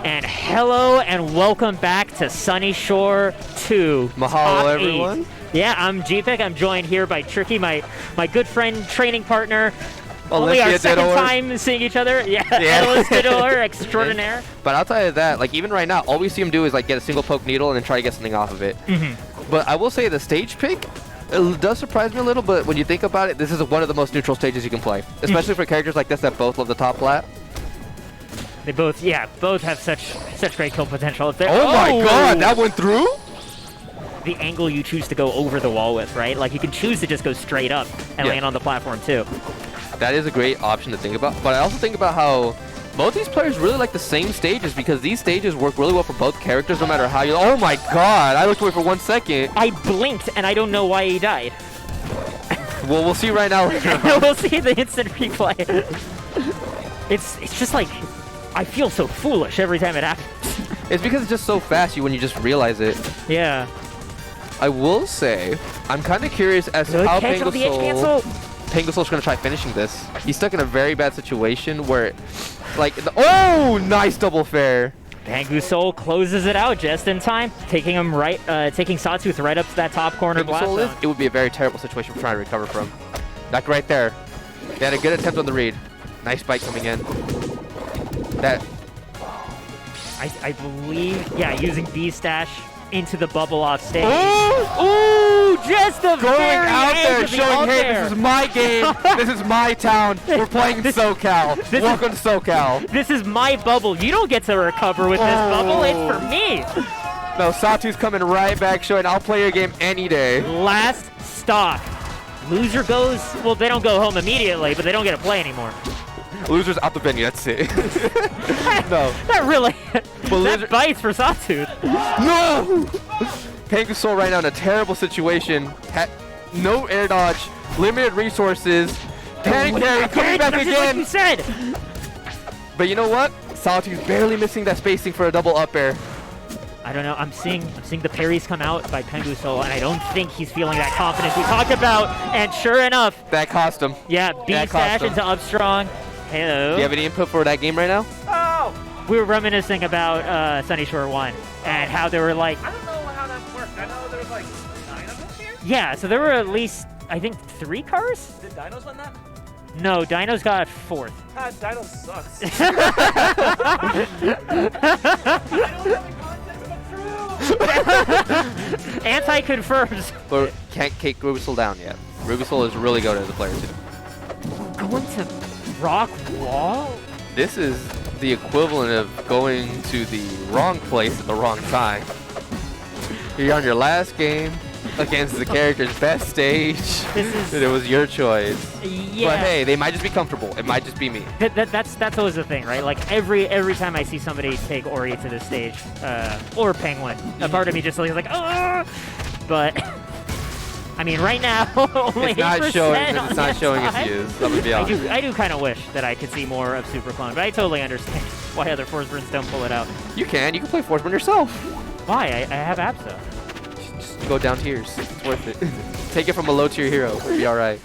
And hello and welcome back to Sunnyshore 2. Mahalo, everyone. Yeah, I'm GPEC. I'm joined here by Tricky, my good friend, training partner. Only our second time seeing each other. Yeah, Elkiies extraordinaire. But I'll tell you that, like, even right now, all we see him do is like get a single poke needle and then try to get something off of it. But I will say the stage pick, it does surprise me a little, but when you think about it, this is one of the most neutral stages you can play. Especially for characters like this that both love the top flat. They both have such great kill potential. If oh my god, that went through? The angle you choose to go over the wall with, right? Like, you can choose to just go straight up and land on the platform, too. That is a great option to think about. But I also think about how both these players really like the same stages because these stages work really well for both characters no matter how you... Oh my god, I looked away for 1 second. I blinked, and I don't know why he died. Well, we'll see right now. We'll see the instant replay. It's just like... I feel so foolish every time it happens. It's because it's just so fast when you just realize it. Yeah. I will say, I'm kind of curious as to how PenguSol's going to try finishing this. He's stuck in a very bad situation where, like, oh, nice double fair. PenguSol closes it out just in time, taking him taking Sawtooth right up to that top corner blast zone. It would be a very terrible situation for trying to recover from. Like right there. They had a good attempt on the read. Nice bite coming in. That I believe, yeah, using B-Stash into the bubble off stage. Ooh, just the going out there showing, hey, this is my game, this is my town, we're playing SoCal. Welcome to SoCal. This is my bubble. You don't get to recover with this bubble, it's for me. No, Sawtooth's coming right back, showing I'll play your game any day. Last stock. Loser goes, well, they don't go home immediately, but they don't get to play anymore. Loser's out the venue, that's it. No. That really, that bites for Sawtooth. No! PenguSol right now in a terrible situation. No air dodge, limited resources. Panic carry coming back again. Like you said. But you know what? Sawtooth's barely missing that spacing for a double up air. I don't know. I'm seeing the parries come out by PenguSol, and I don't think he's feeling that confidence we talked about. And sure enough, that cost him. Yeah, B-Stash into up strong. Hello. Do you have any input for that game right now? Oh! We were reminiscing about Sunnyshore 1 and how they were like... I don't know how that worked. I know there was like 9 of them here? Yeah, so there were at least, I think, 3 cars? Did Dinos win that? No, Dinos got 4th. God, Dinos sucks. Ahntye confirms. But can't kick RubySoul down yet. RubySoul is really good as a player, too. Going to rock wall? This is the equivalent of going to the wrong place at the wrong time. You're on your last game against the character's best stage. It was your choice. Yeah. But hey, they might just be comfortable. It might just be me. That's always the thing, right? Like every time I see somebody take Ori to this stage, or Penguin, a part of me just like, oh! But I mean, right now, only it's not showing. It's not showing side. as he is. I'm gonna be honest. I do kind of wish that I could see more of Super Clone, but I totally understand why other Force-Burns don't pull it out. You can play Force-Burn yourself. Why? I have Abso. Just go down tiers. It's worth it. Take it from a low-tier hero. It'll be all right.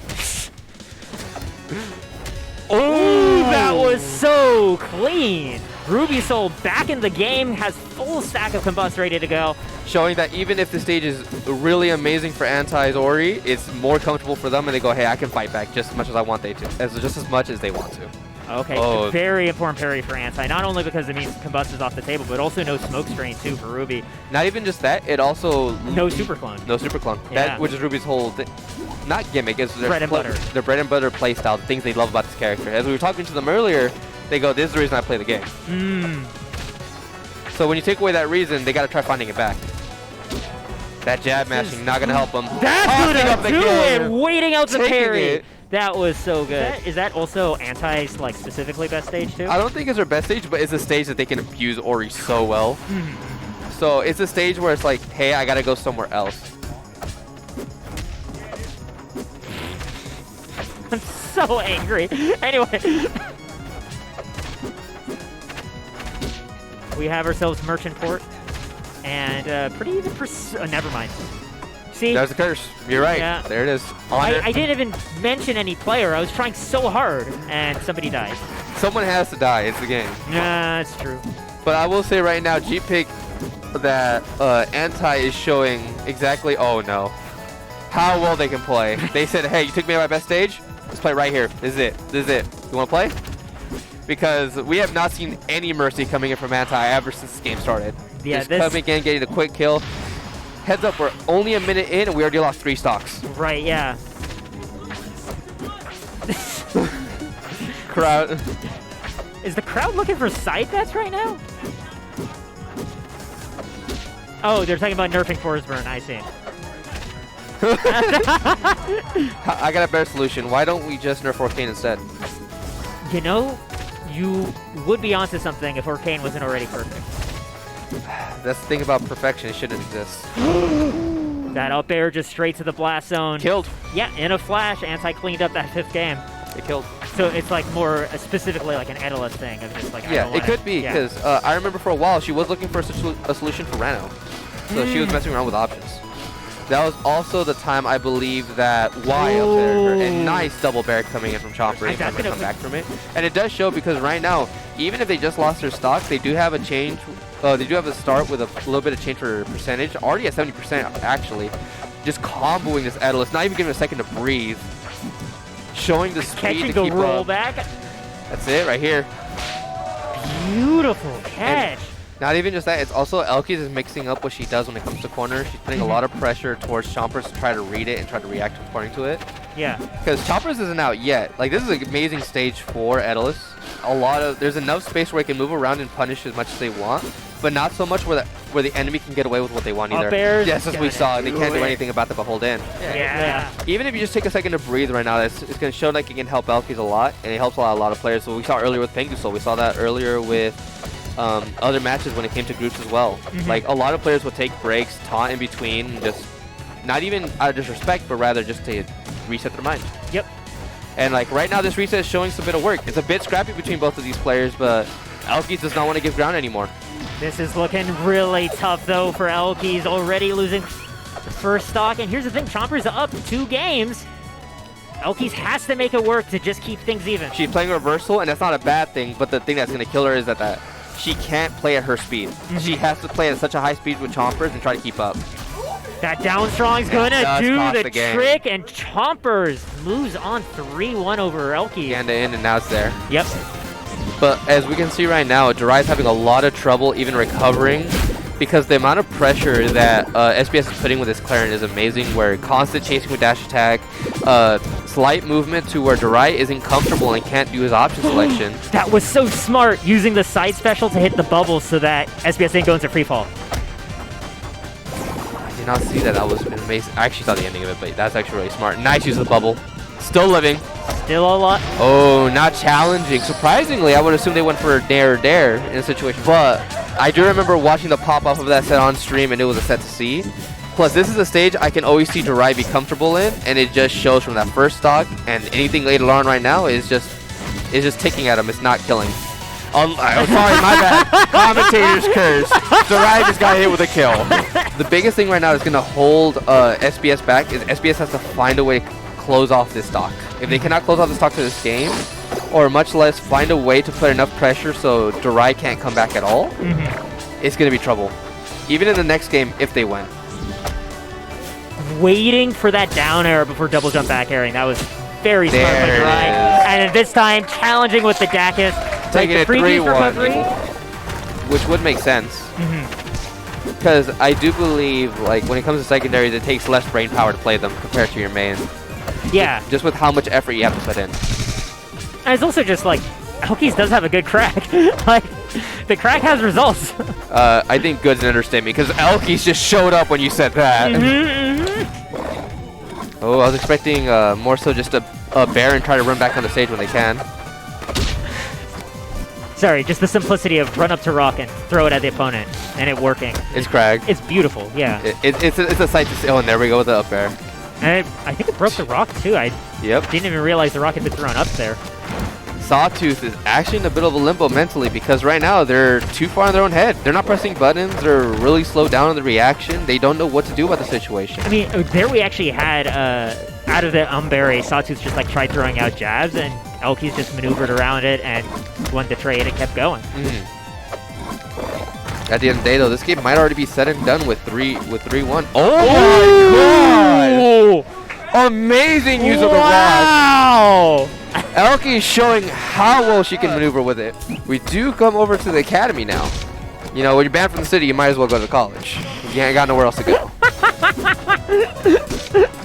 Oh, that was so clean. RubySoul back in the game, has full stack of Combust ready to go. Showing that even if the stage is really amazing for Ahntye's Ori, it's more comfortable for them, and they go, hey, I can fight back just as much as I want just as much as they want to. Okay, very important parry for Ahntye, not only because it means Combust is off the table, but also no smoke strain too for Ruby. Not even just that, it also... No super clone. No super clone. Yeah. That, which is Ruby's whole... not gimmick, it's their bread and butter. Their bread and butter play style, the things they love about this character. As we were talking to them earlier, they go, this is the reason I play the game. So when you take away that reason, they got to try finding it back. That jab mashing, not going to help them. That's going to do it! Waiting out the parry! It. That was so good. Is that also Ahntye's, like, specifically best stage, too? I don't think it's their best stage, but it's a stage that they can abuse Ori so well. So it's a stage where it's like, hey, I got to go somewhere else. I'm so angry. Anyway. We have ourselves Merchant Port. And pretty even for... never mind. See? There's the curse. You're right. Yeah. There it is. I didn't even mention any player. I was trying so hard, and somebody died. Someone has to die. It's the game. Yeah, it's true. But I will say right now, G-Pick, that Ahntye is showing exactly, oh no, how well they can play. They said, hey, you took me to my best stage? Let's play right here. This is it. This is it. You want to play? Because we have not seen any mercy coming in from Ahntye ever since this game started. Yeah, Just coming in, getting the quick kill. Heads up, we're only a minute in and we already lost 3 stocks. Right, yeah. Crowd. Is the crowd looking for side bets right now? Oh, they're talking about nerfing Forsburn, I see. I got a better solution. Why don't we just nerf Orcane instead? You know, you would be onto something if Orcane wasn't already perfect. That's the thing about perfection. It shouldn't exist. That up air just straight to the blast zone. Killed. Yeah, in a flash, Ahntye cleaned up that 5th game. It killed. So it's like more specifically like an Edalus thing of just like, I Yeah, don't it wanna- could be yeah. because I remember for a while she was looking for a solution for Rano. So she was messing around with options. That was also the time I believe that Y up there, and nice double bear coming in from Chompers and That's come gonna back from it. And it does show because right now, even if they just lost their stock, they do have a change. They do have a start with a little bit of change for percentage. Already at 70% actually. Just comboing this Edalus, not even giving it a second to breathe. Showing the speed Catching to the keep roll up. back. That's it right here. Beautiful catch. Not even just that, it's also elkiies is mixing up what she does when it comes to corners. She's putting a lot of pressure towards Chompers to try to read it and try to react according to it. Yeah. Because Chompers isn't out yet. Like, this is an amazing stage for Edalus. There's enough space where it can move around and punish as much as they want, but not so much where the enemy can get away with what they want either. Up airs, Yes, as we saw, they can't do anything about that but hold in. Yeah. Even if you just take a second to breathe right now, it's going to show like it can help elkiies a lot, and it helps a lot of players. So we saw earlier with PenguSol, we saw that earlier with other matches when it came to groups as well. Like, a lot of players would take breaks, taunt in between, just not even out of disrespect, but rather just to reset their mind. Yep. And like right now, this reset is showing some bit of work. It's a bit scrappy between both of these players, but elkiies does not want to give ground anymore. This is looking really tough though for elkiies, already losing the first stock. And here's the thing, Chompers up 2 games. elkiies has to make it work to just keep things even. She's playing reversal, and that's not a bad thing, but the thing that's going to kill her is that she can't play at her speed. She has to play at such a high speed with Chompers and try to keep up. That down strong's gonna do cost the the game. trick, and Chompers moves on 3-1 over elkiies. And in, and now it's there. Yep. But as we can see right now, Darai's having a lot of trouble even recovering because the amount of pressure that SBS is putting with his Clarin is amazing, where constant chasing with dash attack, slight movement to where Darai isn't comfortable and can't do his option selection. That was so smart, using the side special to hit the bubble so that SBS didn't go into free fall. I did not see that. That was amazing. I actually saw the ending of it, but that's actually really smart. Nice use of the bubble. Still living. Still a lot. Oh, not challenging. Surprisingly, I would assume they went for a dare in a situation. But I do remember watching the pop off of that set on stream, and it was a set to see. Plus, this is a stage I can always see Darai be comfortable in, and it just shows from that first stock. And anything later on right now is just ticking at him. It's not killing. Oh, sorry, my bad. Commentator's curse. Darai just got hit with a kill. The biggest thing right now that's going to hold SBS back is SBS has to find a way to close off this stock. If they cannot close off the stock to this game, or much less find a way to put enough pressure so Darai can't come back at all, it's going to be trouble. Even in the next game, if they win. Waiting for that down air before double jump back airing. That was very smart by There it Darai. is. And this time, challenging with the Dacus. Taking it 3-1, which would make sense. Because I do believe, like, when it comes to secondaries, it takes less brain power to play them compared to your main. Yeah. Just with how much effort you have to put in. And it's also just like, elkiies does have a good crack. Like, the crack has results. I think good's an understatement, because elkiies just showed up when you said that. Oh, I was expecting more so just a bear and try to run back on the stage when they can. Sorry, just the simplicity of run up to rock and throw it at the opponent, and it working. It's Crag. It's beautiful, yeah. It's a sight to see. Oh, and there we go with the up air. And I think it broke the rock, too. I Yep. didn't even realize the rock had been thrown up there. Sawtooth is actually in a bit of a limbo mentally, because right now they're too far in their own head. They're not pressing buttons. They're really slowed down on the reaction. They don't know what to do about the situation. I mean, there we actually had, out of the Umberry, Sawtooth just like tried throwing out jabs, and elkiies just maneuvered around it and won the trade and kept going. At the end of the day, though, this game might already be said and done with 3-1. Oh my god! Amazing use of the rock. Wow! Elkie is showing how well she can maneuver with it. We do come over to the academy now. You know, when you're banned from the city, you might as well go to college. You ain't got nowhere else to go.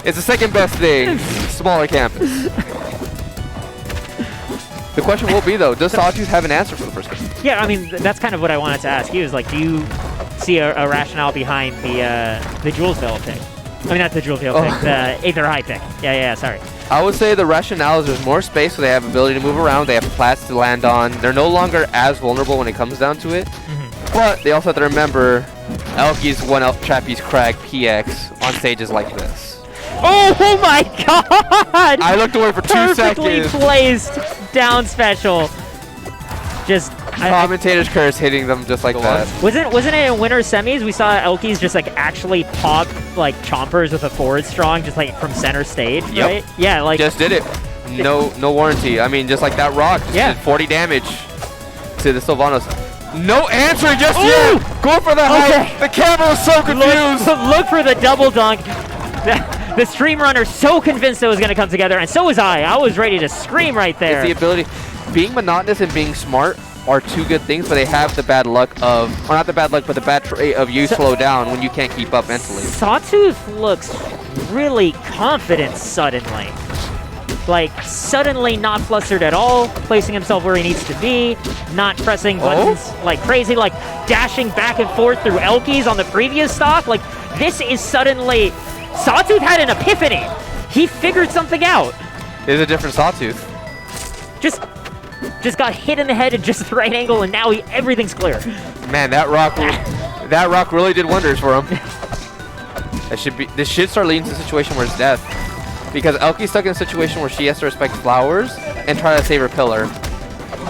It's the second best thing. Smaller campus. The question will be, though, does Sawtooth have an answer for the first game? Yeah, I mean, that's kind of what I wanted to ask you, is like, do you see a rationale behind the Julesville pick? I mean, not the Julesville pick, the Aether High pick. Yeah, sorry. I would say the rationale is there's more space, so they have ability to move around, they have plats to land on. They're no longer as vulnerable when it comes down to it. But they also have to remember Elkies 1L Trapeze Crag PX on stages like this. Oh my god! I looked away for 2 Perfectly seconds. placed down special. Just Commentator's curse hitting them just like that. wasn't it in winter semis? We saw Elkies just like actually pop like chompers with a forward strong just like from center stage, right? Yeah, like just did it. No warranty. I mean, just like that rock. Just did 40 damage to the Sylvanos. No answer just yet. Go for the height. The camera was so confused. Look for the double dunk. The stream runner so convinced it was going to come together, and so was I. I was ready to scream right there. It's the ability. Being monotonous and being smart are two good things, but they have the bad luck of, or not the bad luck, but the bad trait of you slow down when you can't keep up mentally. Sawtooth looks really confident suddenly. Like, suddenly not flustered at all, placing himself where he needs to be, not pressing buttons like crazy, like dashing back and forth through Elkies on the previous stock. Like, this is suddenly... Sawtooth had an epiphany. He figured something out. It's a different Sawtooth. Just got hit in the head at just the right angle, and now everything's clear. Man, that rock really did wonders for him. This should start leading to a situation where it's death. Because Elkie's stuck in a situation where she has to respect flowers and try to save her pillar.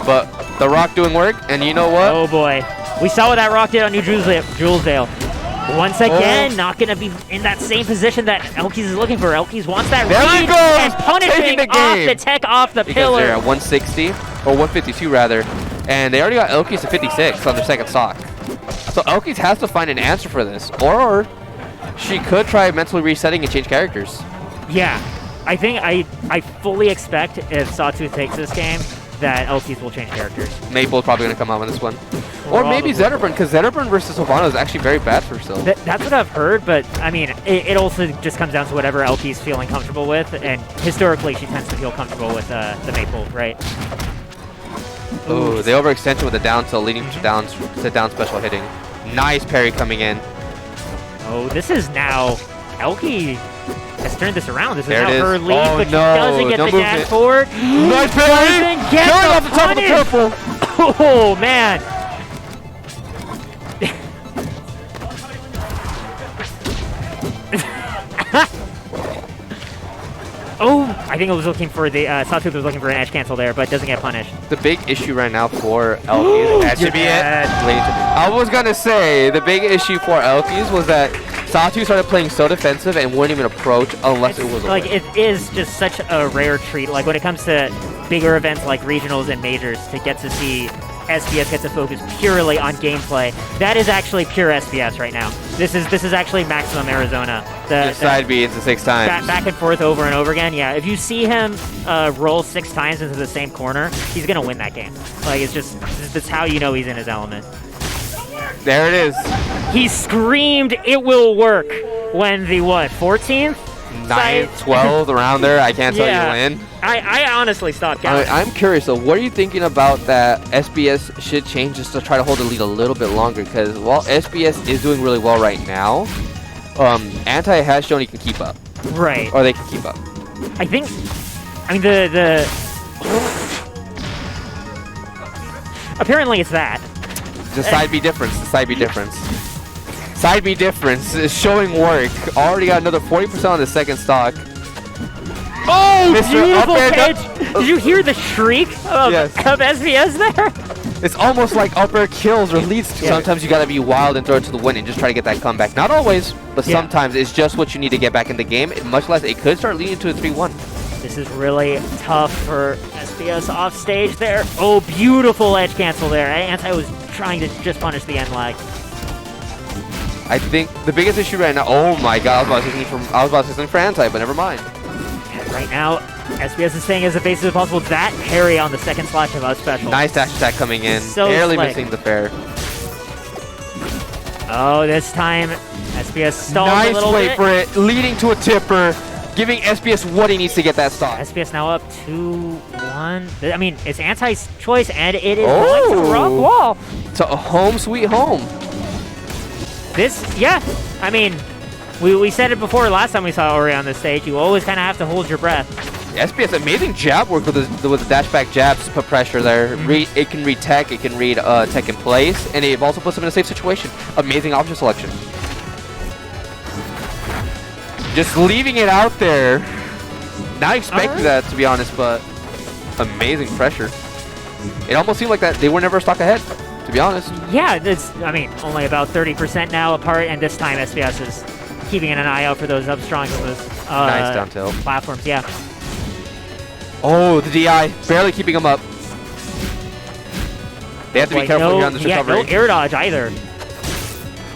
But the rock doing work, and you know what? Oh boy. We saw what that rock did on New Julesvale. Once again, not going to be in that same position that Elkies is looking for. Elkies wants that read and punishing off the tech off the pillar. They're at 160, or 152 rather, and they already got Elkies to 56 on their second stock. So Elkies has to find an answer for this, or she could try mentally resetting and change characters. Yeah, I think I fully expect if Sawtooth takes this game that Elkies will change characters. Maple's probably going to come out on this one. Or maybe Zetterburn, because Zetterburn versus Sylvano is actually very bad for herself. That's what I've heard, but I mean, it also just comes down to whatever Elkie's feeling comfortable with, and historically she tends to feel comfortable with the Maple, right? Ooh, the overextension with the down tilt leading to down special hitting. Nice parry coming in. Oh, this is now Elkie has turned this around. This is now her lead, but she no, doesn't get the dash forward. Nice parry! Going off the top of the purple! Oh, man. Oh, I think I was looking for the Sawtooth was looking for an edge cancel there, but doesn't get punished. The big issue right now for Elkies, that should be it. I was gonna say the big issue for Elkies was that Sawtooth started playing so defensive and wouldn't even approach unless it was like it is just such a rare treat. Like when it comes to bigger events like regionals and majors, to get to see SBS get to focus purely on gameplay. That is actually pure SBS right now. This is actually maximum Arizona. The side B into 6 times. Back and forth over and over again. Yeah, if you see him roll 6 times into the same corner, he's gonna win that game. Like it's just that's how you know he's in his element. There it is. He screamed, "It will work!" when the what? 14th? 9th, 12th, around there. I can't tell you when. I honestly stopped counting. I'm curious, though. What are you thinking about that SBS should change just to try to hold the lead a little bit longer? Because while SBS is doing really well right now, Ahntye has shown he can keep up. Right. Or they can keep up. I mean, the apparently it's that. The side B difference. The side B difference. Side B difference is showing work. Already got another 40% on the second stock. Oh, beautiful catch! Did you hear the shriek of SBS there? It's almost like up air kills or leads to. Sometimes you gotta be wild and throw it to the wind and just try to get that comeback. Not always, but sometimes it's just what you need to get back in the game. Much less it could start leading to a 3-1. This is really tough for SBS. SBS off stage there. Oh, beautiful edge cancel there. Ahntye was trying to just punish the end lag. I think the biggest issue right now. Oh my god! I was about to say something for Ahntye, but never mind. And right now, SBS is staying as evasive as possible. That parry on the second slash of us special. Nice dash attack coming in. So barely slick. missing the fair. Oh, this time SBS stalled a Nice little wait bit. for it, leading to a tipper, giving SBS what he needs to get that stop. SBS now up 2-1. I mean, it's Ahntye's choice, and it is going to rock wall. So a home sweet home. This, yeah, I mean, we said it before last time we saw Ori on this stage. You always kind of have to hold your breath. SBS, amazing jab work with the dash back jabs to put pressure there. It can read tech, it can read tech in place, and it also puts them in a safe situation. Amazing option selection. Just leaving it out there. Not expecting that, to be honest, but amazing pressure. It almost seemed like that they were never stuck ahead, to be honest. Yeah, it's, I mean, only about 30% now apart, and this time SBS is keeping an eye out for those up strong from those Nice down tilt. platforms, yeah. Oh, the DI, barely keeping him up. They have to be careful here on this recovery. No air dodge either.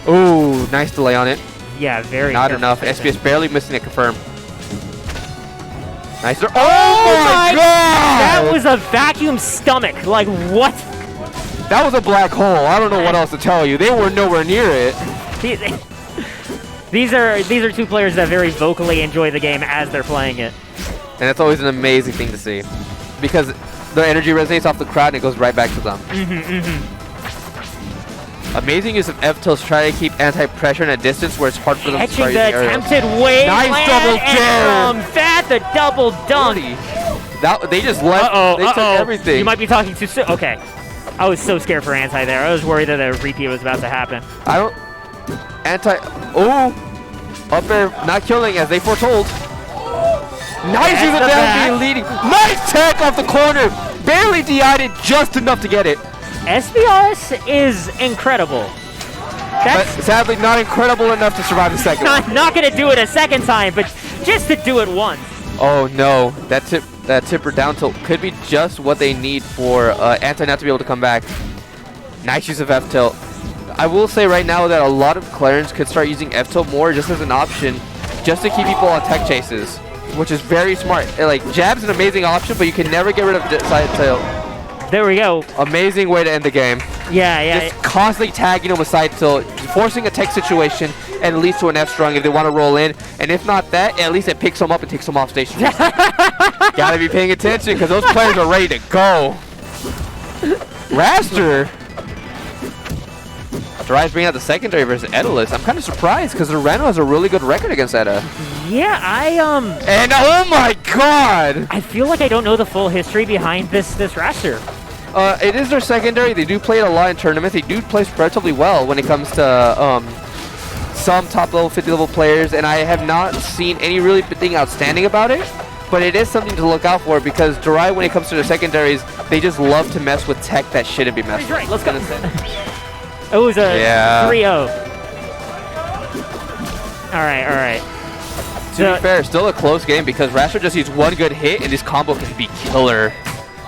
Oh, nice delay on it. Yeah, very Not careful enough. spacing. SBS barely missing it, confirm. Nice. Oh, my my god! That was a vacuum stomach. Like, what? That was a black hole. I don't know what else to tell you. They were nowhere near it. These are two players that very vocally enjoy the game as they're playing it. And that's always an amazing thing to see. Because the energy resonates off the crowd and it goes right back to them. Amazing use of F-tilts to try to keep anti-pressure in a distance where it's hard for them to start Catching the using aerials. attempted wave. Nice double and from that, the double dunk. That, they just left. They took everything. You might be talking too soon. Okay. I was so scared for Ahntye there. I was worried that a repeat was about to happen. I don't... Oh! Up there, not killing as they foretold. Nice use of down being leading. Nice tech off the corner. Barely DI'd it just enough to get it. SBS is incredible. But sadly not incredible enough to survive the second one. Not going to do it a second time, but just to do it once. Oh no, that tipper down tilt could be just what they need for Ahntye not to be able to come back. Nice use of F tilt. I will say right now that a lot of Clarence could start using F tilt more just as an option, just to keep people on tech chases, which is very smart. Like jab's an amazing option, but you can never get rid of side tilt. There we go. Amazing way to end the game. Yeah. Just constantly tagging them with side tilt, forcing a tech situation, and it leads to an F strong if they want to roll in. And if not that, at least it picks them up and takes them off station. Gotta be paying attention because those players are ready to go. Raster. Darai's bringing out the secondary versus Edalus. I'm kind of surprised because Reno has a really good record against Eda. Yeah, And oh my god! I feel like I don't know the full history behind this raster. It is their secondary. They do play it a lot in tournaments. They do play relatively well when it comes to some top level, 50 level players, and I have not seen any really thing outstanding about it. But it is something to look out for because Darai, when it comes to their secondaries, they just love to mess with tech that shouldn't be messed with. Right, let's go. It was a 3-0. All right. To be fair, still a close game because Raster just needs one good hit and this combo can be killer.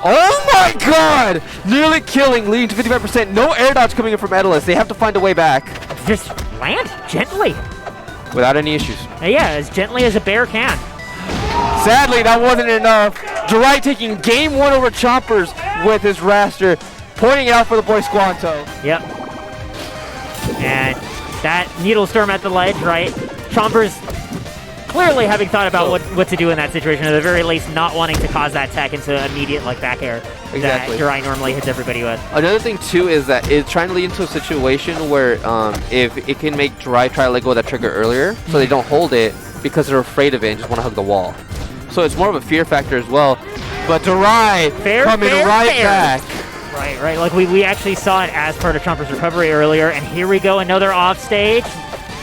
Oh my god! Nearly killing, leading to 55%. No air dodge coming in from Edalus. They have to find a way back. Just land gently. Without any issues. Yeah, as gently as a bear can. Sadly, that wasn't enough. Darai taking game 1 over Chompers with his Raster, pointing it out for the boy Squanto. Yep. And that needle storm at the ledge, right? Chompers clearly having thought about what to do in that situation, or at the very least not wanting to cause that tech into immediate back air that Darai normally hits everybody with. Another thing too is that it's trying to lead into a situation where if it can make Darai try to let go of that trigger earlier, so they don't hold it because they're afraid of it and just want to hug the wall. So it's more of a fear factor as well. But Darai coming right back. Right. Like we actually saw it as part of Chompers' recovery earlier, and here we go, another off stage.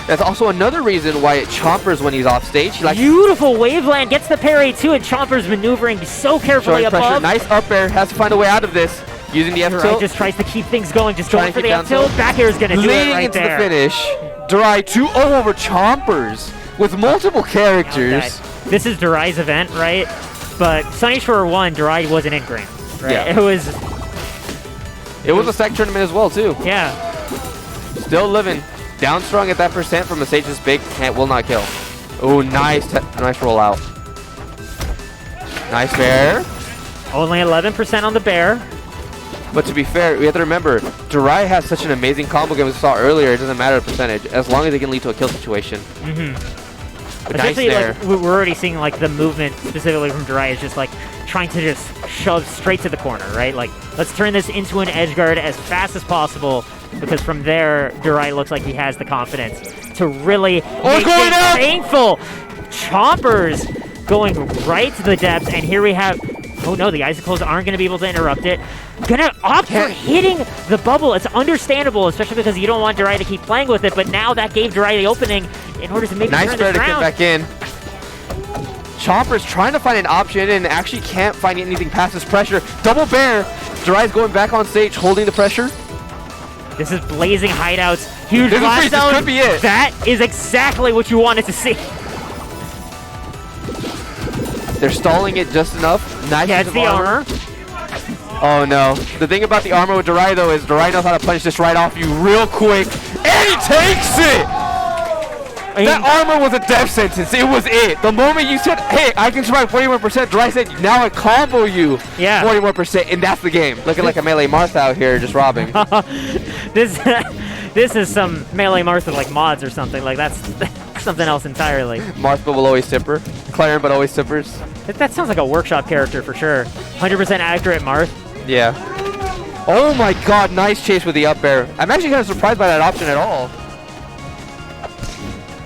That's also another reason why it Chompers when he's off stage. Beautiful waveland, gets the parry too, and Chompers maneuvering so carefully above. Pressure. Nice up air, has to find a way out of this. Using the F tilt. Just tries to keep things going, just going for the F tilt. Back air is going to do it right there. Leading into the finish. Darai 2-0 over Chompers with multiple characters. This is Darai's event, right? But Sunnyshore won, darai wasn't in green. Right? Yeah. It was a sec tournament as well, too. Yeah. Still living. Down strong at that percent from a stage this big. Will not kill. Oh, nice rollout. Nice bear. Only 11% on the bear. But to be fair, we have to remember, darai has such an amazing combo game as we saw earlier. It doesn't matter the percentage, as long as it can lead to a kill situation. But Especially, nice there. like, we're already seeing, like, the movement specifically from darai is just, like, trying to just shove straight to the corner, right? Like, let's turn this into an edge guard as fast as possible, because from there, darai looks like he has the confidence to really make things painful. Chompers going right to the depths, and here we have... Oh no, the icicles aren't going to be able to interrupt it. Gonna opt for hitting the bubble. It's understandable, especially because you don't want darai to keep playing with it, but now that gave darai the opening in order to maybe turn this around. Nice bear to get back in. Chompers trying to find an option and actually can't find anything past this pressure. Double bear. Darai's going back on stage, holding the pressure. This is blazing hideouts. Huge This blast zone. could be it. That is exactly what you wanted to see. They're stalling it just enough. Nice Gets the armor. Oh no. The thing about the armor with darai though is darai knows how to punch this right off you real quick. And he takes it! That armor was a death sentence. It was it. The moment you said, hey, I can survive 41%, darai said, now I combo you 41%, and that's the game. Looking like a melee Martha out here just robbing. This is some melee Martha like mods or something. Like that's something else entirely. Martha will always tipper. Claren but always tippers. That sounds like a workshop character for sure. 100% accurate Marth. Yeah. Oh my god, nice chase with the up air. I'm actually kind of surprised by that option at all.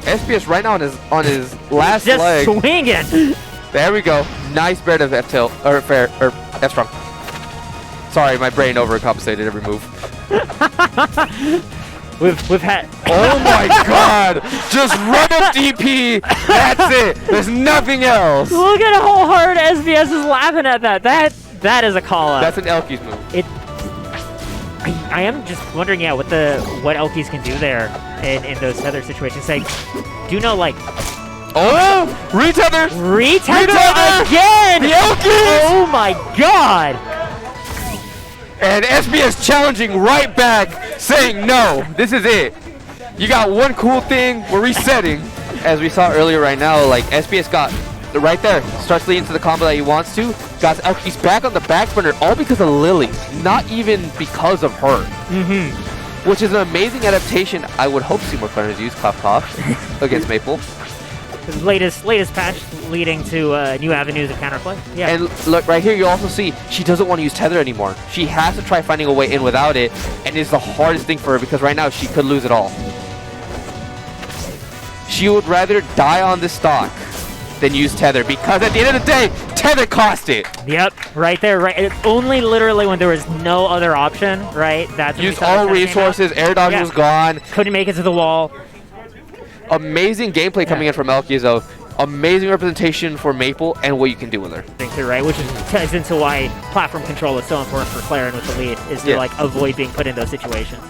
SBS right now on his last just leg. Swinging. There we go. Nice bear to F tilt or fair or F strong. Sorry, my brain overcompensated every move. We've had. Oh my god! Just run up DP. That's it. There's nothing else. Look at how hard SBS is laughing at that. That is a call out. That's an elkies move. I am just wondering, yeah, what elkies can do there in those tether situations. Like, do you know, like... Oh! Retether! Retether again! The elkies! Oh my god! And SBS challenging right back, saying no, this is it. You got one cool thing, we're resetting. As we saw earlier right now, like SBS got right there, starts leading to the combo that he wants to. Got elkies back on the back burner, all because of Lily, not even because of her. Which is an amazing adaptation. I would hope to see more players use Cough Cough against Maple. The latest patch leading to new avenues of counterplay. Yeah. And look, right here you also see she doesn't want to use Tether anymore. She has to try finding a way in without it, and it's the hardest thing for her because right now she could lose it all. She would rather die on this stock than use Tether because at the end of the day, Tether cost it. Yep, right there, right. It only literally when there was no other option, right? That's when used all resources, air dodge was gone. Couldn't make it to the wall. Amazing gameplay coming in from elkies though. Amazing representation for Maple and what you can do with her. Too, right? Which ties into why platform control is so important for Claren with the lead, is to like avoid being put in those situations.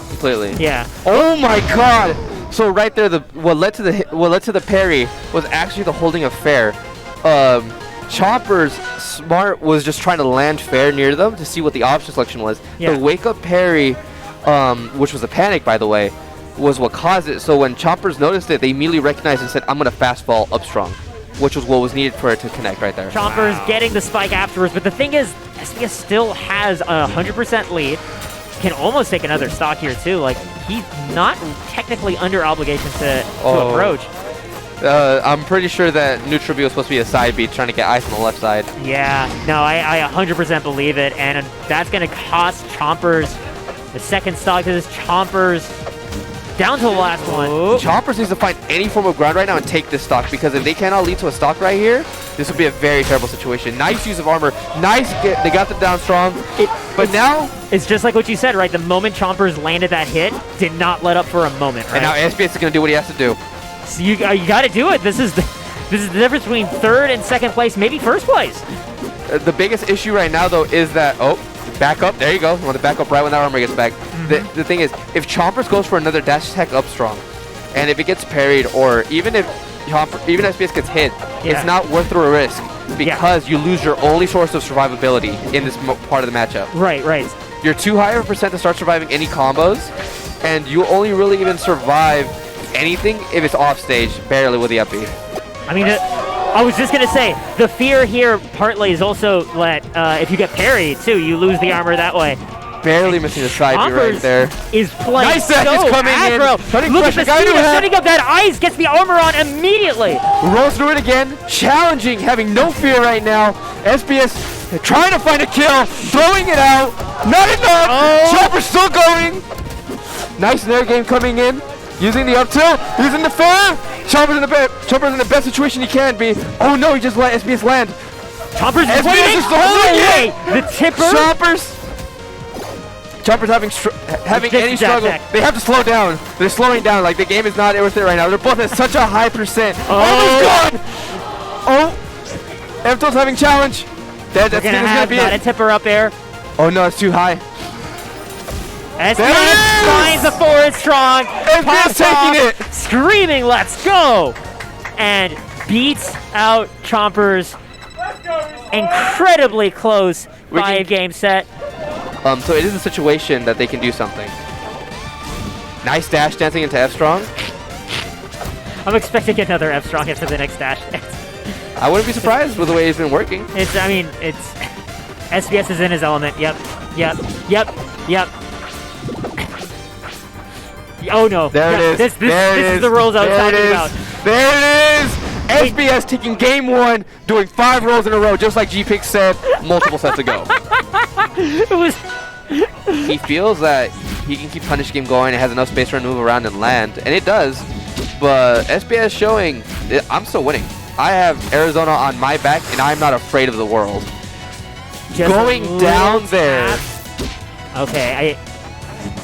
Completely. Yeah. Oh my god! So right there, what led to the parry was actually the holding of fair. Chompers smart was just trying to land fair near them to see what the option selection was. The wake up parry, which was a panic by the way, was what caused it. So when Chompers noticed it, they immediately recognized and said, I'm going to fast fall up strong, which was what was needed for it to connect right there. Chompers getting the spike afterwards, but the thing is, SBS still has a 100% lead. Can almost take another stock here too. Like, he's not technically under obligation to approach. I'm pretty sure that neutral B was supposed to be a side beat trying to get ice on the left side. Yeah, no, I 100% believe it, and that's going to cost Chompers the second stock. This is Chompers down to the last one. Chompers needs to find any form of ground right now and take this stock, because if they cannot lead to a stock right here, this would be a very terrible situation. Nice use of armor. Nice, they got them down strong. But now... It's just like what you said, right? The moment Chompers landed that hit, did not let up for a moment, right? And now SBS is going to do what he has to do. So you got to do it. This is the difference between third and second place, maybe first place. The biggest issue right now, though, is that... Oh, back up. There you go. You want to back up right when that armor gets back. The thing is, if Chompers goes for another dash attack up strong, and if it gets parried, or even if SBS gets hit, it's not worth the risk. because you lose your only source of survivability in this part of the matchup. Right, right. You're too high of a percent to start surviving any combos, and you only really even survive anything if it's off stage, barely with the up B. I mean, I was just going to say, the fear here partly is also that if you get parried, too, you lose the armor that way. Barely missing the side B right there. Is playing Nice so dash is coming aggro. in. Look at the speed of setting up that ice, gets the armor on immediately. Rolls through it again, challenging, having no fear right now. SBS trying to find a kill, throwing it out. Not enough. Chompers still going. Nice nair game coming in. Using the up tilt, using the fair. Chompers in the best situation he can be. Oh no, he just let SBS land. Chompers SBS waiting. is holding it. The tipper. Chompers having any struggle. They have to slow down. They're slowing down. Like the game is not worth it right now. They're both at such a high percent. Almost gone. Oh, F-tilt's having challenge. That's gonna be not it. a tipper up air. Oh no, it's too high. SBS finds the forward strong. SBS taking it. Screaming, let's go! And beats out Chompers. Incredibly close 5-game set. So it is a situation that they can do something. Nice dash dancing into F-strong. I'm expecting another F-strong after the next dash dance. I wouldn't be surprised with the way he's been working. It's SBS is in his element. Yep. Oh no. There it is. This is the rolls I was talking about. There it is. SBS taking game 1, doing 5 rolls in a row, just like G-Pix said multiple sets ago. It was. He feels that he can keep punish game going and has enough space for him to move around and land, and it does. But SBS showing, I'm still winning. I have Arizona on my back, and I'm not afraid of the world. Just going down there. Okay,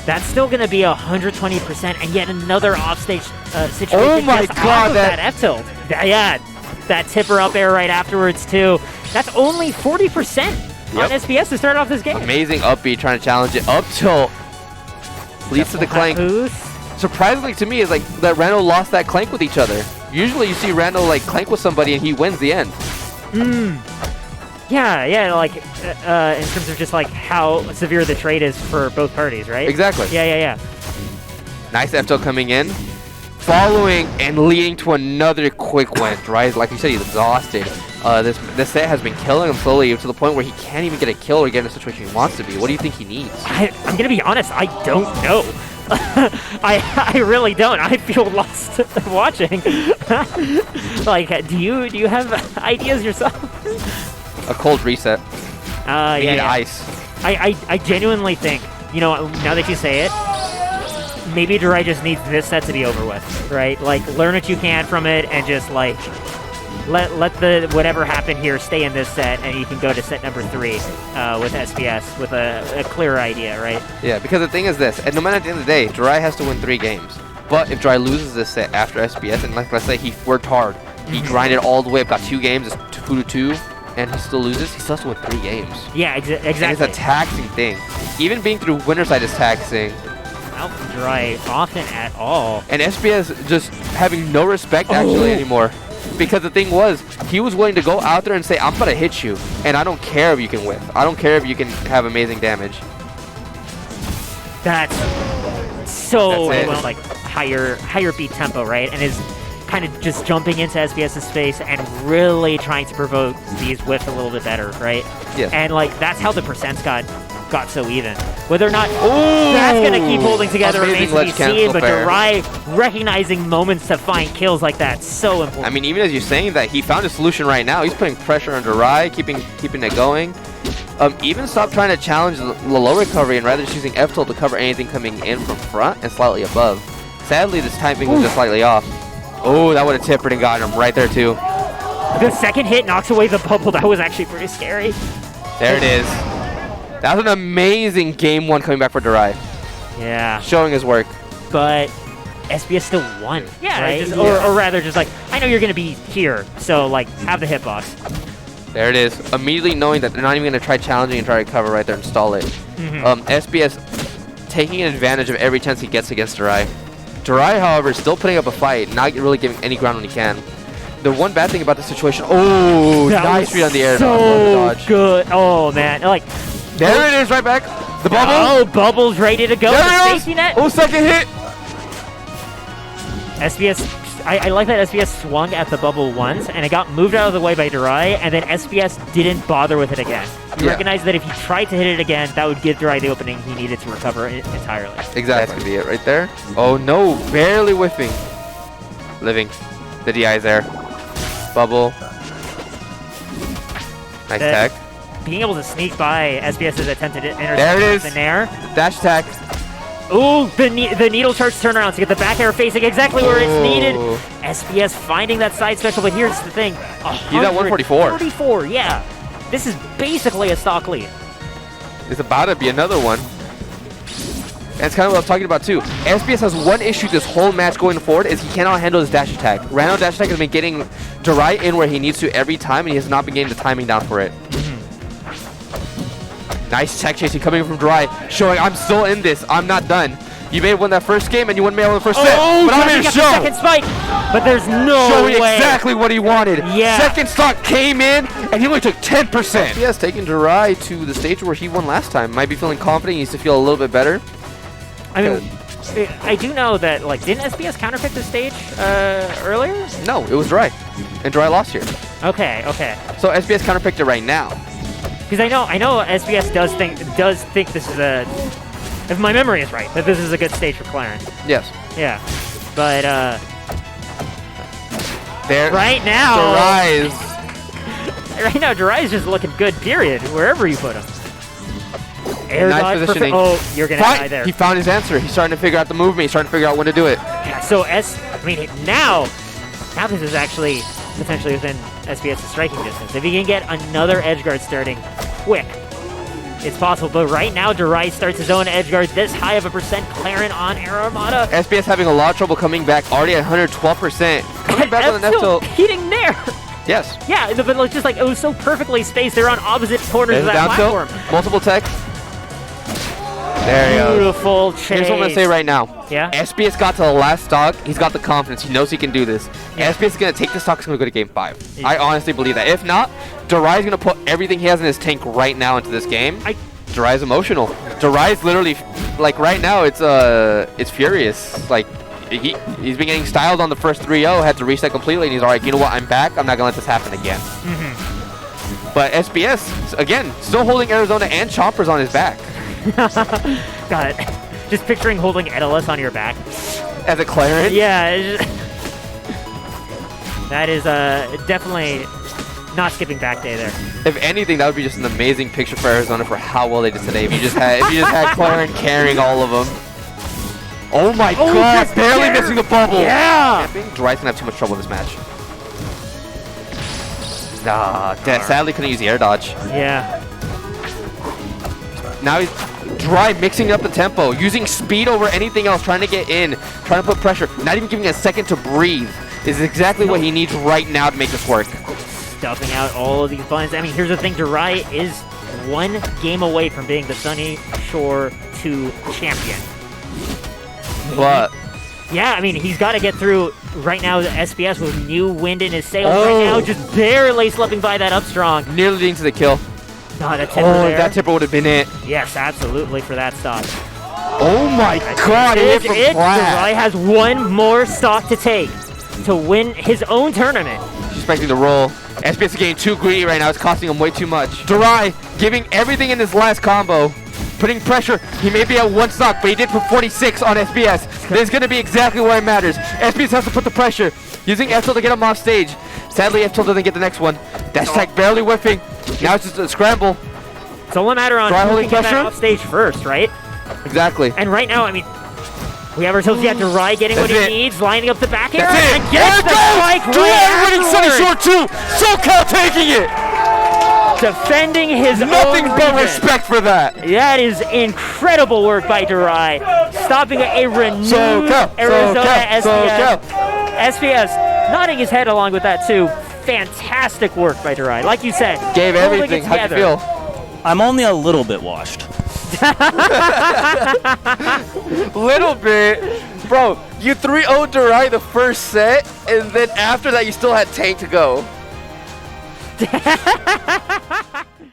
that's still going to be 120%, and yet another offstage situation. Oh my god, that F-tilt. Yeah, that tipper up air right afterwards, too. That's only 40% on SBS to start off this game. Amazing up B trying to challenge it. Up tilt leads to the clank. Surprisingly to me is like that Randall lost that clank with each other. Usually you see Randall like clank with somebody and he wins the end. Yeah, like in terms of just like how severe the trade is for both parties, right? Exactly. Yeah. Nice F-tilt coming in. Following and leading to another quick win, right? Like you said, he's exhausted. This set has been killing him slowly to the point where he can't even get a kill or get in a situation he wants to be. What do you think he needs? I'm going to be honest, I don't know. I really don't. I feel lost watching. Like, do you have ideas yourself? A cold reset. Yeah. Ice. I genuinely think, now that you say it, maybe darai just needs this set to be over with, right? Like, learn what you can from it and just, like, let the whatever happened here stay in this set, and you can go to set number 3 with SBS with a clearer idea, right? Yeah, because the thing is this, and no matter at the end of the day, darai has to win 3 games. But if darai loses this set after SBS, and like let's say he worked hard, he grinded all the way up, got 2 games, it's 2-2, and he still loses, he still has to win 3 games. Yeah, exactly. And it's a taxing thing. Even being through winner's side is taxing. Not from darai often at all. And SBS just having no respect actually anymore. Because the thing was, he was willing to go out there and say, I'm going to hit you, and I don't care if you can whiff. I don't care if you can have amazing damage. That's so like higher beat tempo, right? And is kind of just jumping into SBS's space and really trying to provoke these whiffs a little bit better, right? Yeah. And like that's how the percents got so even. Whether or not that's going to keep holding together remains to be seen, but darai recognizing moments to find kills like that, so important. I mean, even as you're saying that, he found a solution right now. He's putting pressure on darai, keeping it going. Even stopped trying to challenge the low recovery and rather just using F-tilt to cover anything coming in from front and slightly above. Sadly, this timing was just slightly off. Oh, that would have tippered and gotten him right there, too. The second hit knocks away the bubble. That was actually pretty scary. There it is. That was an amazing game 1 coming back for darai. Yeah. Showing his work. But SBS still won. Yeah, right? Or rather just like, I know you're going to be here, so like, have the hitbox. There it is. Immediately knowing that they're not even going to try challenging and try to cover right there and stall it. SBS taking advantage of every chance he gets against darai. darai, however, still putting up a fight, not really giving any ground when he can. the one bad thing about the situation. Oh, That nice was read on the air. so good. Oh, man. Like, There it is, right back. The bubble. oh, Bubble's ready to go. There The it is. safety net. Oh, second hit. SBS, I like that SBS swung at the bubble once, and it got moved out of the way by darai, and then SBS didn't bother with it again. He Yeah. recognized that if he tried to hit it again, that would give darai the opening he needed to recover entirely. Exactly. That's going to be it right there. Oh, no. Barely whiffing. Living. The DI's there. Bubble. Nice tech. Being able to sneak by SBS's attempted intercept There it is. in air. Dash attack. Ooh, the needle charge turnaround to get the back air facing exactly where it's needed. Oh. SBS finding that side special, but here's the thing. He's at 144. 44, yeah. This is basically a stock lead. It's about to be another one. And it's kind of what I was talking about too. SBS has one issue this whole match going forward is he cannot handle his dash attack. Random dash attack has been getting darai in where he needs to every time, and he has not been getting the timing down for it. Nice tech chasing coming from darai, showing I'm still in this. I'm not done. You may have won that first game, and you won me on the first set. But I'm here to show. Second spike, but there's no Showing way. exactly what he wanted. Yeah. Second stock came in, and he only took 10%. He has taken darai to the stage where he won last time. Might be feeling confident. He needs to feel a little bit better. I mean, I do know that, like, didn't SBS counterpick the stage earlier? No, it was darai, and darai lost here. Okay, okay. So SBS counterpicked it right now. Because I know SBS does think this is a, if my memory is right, that this is a good stage for Clarence. Yes. Yeah, but There. right now, Darai. right now, Darai is just looking good. Period. Wherever you put him. Air Nice dodge, positioning. perfect. Oh, you're gonna die there. He found his answer. He's starting to figure out the movement. He's starting to figure out when to do it. Yeah, so I mean, now this is actually potentially within SBS's striking distance. If he can get another edge guard starting quick, it's possible. But right now, darai starts his own edge guard this high of a percent. Claren on Air Armada. SBS having a lot of trouble coming back. Already at 112%. Coming back with an F still tilt. hitting there. Yes. Yeah, but it's just like it was so perfectly spaced. They're on opposite corners There's of a that down platform. tilt. Multiple tech. There he goes. Beautiful chase. Here's what I'm going to say right now. Yeah? SBS got to the last stock. He's got the confidence. He knows he can do this. Yeah. SBS is going to take the stock. He's going to go to game 5. Yeah. I honestly believe that. If not, Darai is going to put everything he has in his tank right now into this game. Darai is emotional. Darai is literally, like right now, it's furious. Like, he's been getting styled on the first 3-0, had to reset completely, and he's all right, you know what, I'm back. I'm not going to let this happen again. But SBS, again, still holding Arizona and Chompers on his back. Got it. Just picturing holding Edelus on your back. As a Clarence? Yeah. That is definitely not skipping back day there. If anything, that would be just an amazing picture for Arizona for how well they did today. If you just had Clarence carrying all of them. Oh my god, just barely missing the bubble. Yeah. I think Darai's gonna have too much trouble in this match. Nah, sadly couldn't use the air dodge. Yeah. Now he's Darai mixing up the tempo, using speed over anything else, trying to get in, trying to put pressure, not even giving a second to breathe. Is exactly what he needs right now to make this work. Stuffing out all of these buttons. I mean, here's the thing, Darai is one game away from being the Sunnyshore 2 champion. But Yeah, I mean, he's got to get through right now the SBS with new wind in his sails right Oh. now, just barely slipping by that up strong. nearly leading to the kill. Oh, that tipper Oh, there. that tipper would have been it. Yes, absolutely for that stock. Oh my god, Is it it? from Darai Brad. has one more stock to take to win his own tournament. He's expecting the roll. SBS is getting too greedy right now. It's costing him way too much. Darai giving everything in this last combo. Putting pressure. He may be at one stock, but he did put 46 on SBS. This is going to be exactly where it matters. SBS has to put the pressure. Using F-tilt to get him off stage. Sadly, F-tilt doesn't get the next one. Dash attack barely whiffing. Now it's just a scramble. It's all a matter on Darai who holding can get that pressure? off stage first, right? Exactly. And right now, I mean, we have ourselves got Darai getting what That's he it. needs, lining up the back air, That's it. and gets the strike Darai winning right Sunnyshore 2. SoCal taking it. defending his Nothing own but region. respect for that. That is incredible work by Darai, stopping a renewed SoCal, Arizona SoCal, SBS. SBS nodding his head along with that too. Fantastic work by Darai. Like you said, Gave holding everything. it How'd you together. feel? I'm only a little bit washed. Little bit. Bro, you 3-0'd darai the first set, and then after that you still had tank to go.